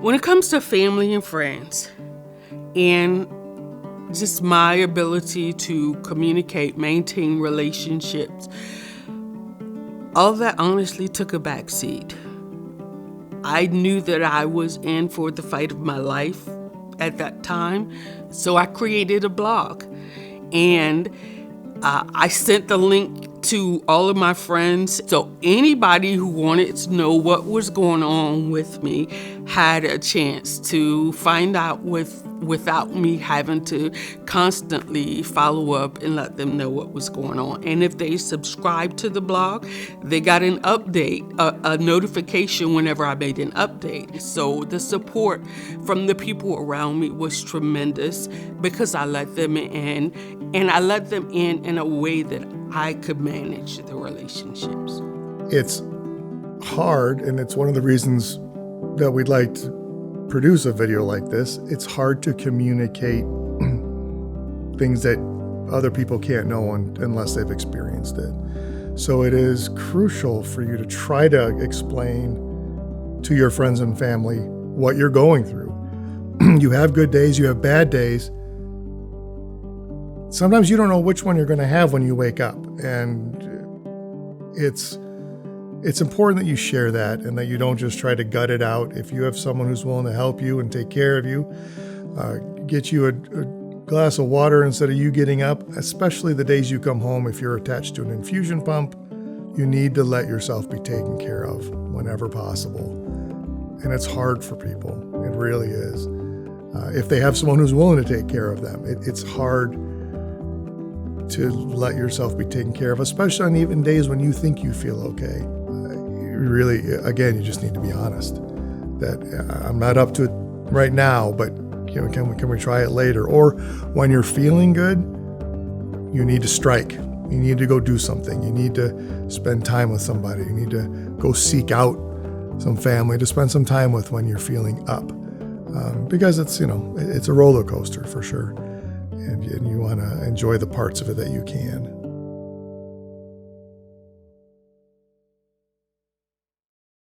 When it comes to family and friends, and just my ability to communicate, maintain relationships, all that honestly took a backseat. I knew that I was in for the fight of my life at that time, so I created a blog. And I sent the link to all of my friends, so anybody who wanted to know what was going on with me had a chance to find out without me having to constantly follow up and let them know what was going on. And if they subscribed to the blog, they got an update, a notification whenever I made an update. So the support from the people around me was tremendous because I let them in, and I let them in a way that I could manage the relationships. It's hard, and it's one of the reasons that we'd like to produce a video like this. It's hard to communicate things that other people can't know unless they've experienced it. So it is crucial for you to try to explain to your friends and family what you're going through. You have good days, you have bad days. Sometimes you don't know which one you're going to have when you wake up, and it's important that you share that and that you don't just try to gut it out. If you have someone who's willing to help you and take care of you, get you a glass of water instead of you getting up, especially the days you come home. If you're attached to an infusion pump, you need to let yourself be taken care of whenever possible. And it's hard for people. It really is. If they have someone who's willing to take care of them, it's hard to let yourself be taken care of, especially on even days when you think you feel okay. Really, again, you just need to be honest that I'm not up to it right now, but can we try it later? Or when you're feeling good, you need to strike. You need to go do something. You need to spend time with somebody. You need to go seek out some family to spend some time with when you're feeling up, because it's a roller coaster for sure. And you want to enjoy the parts of it that you can.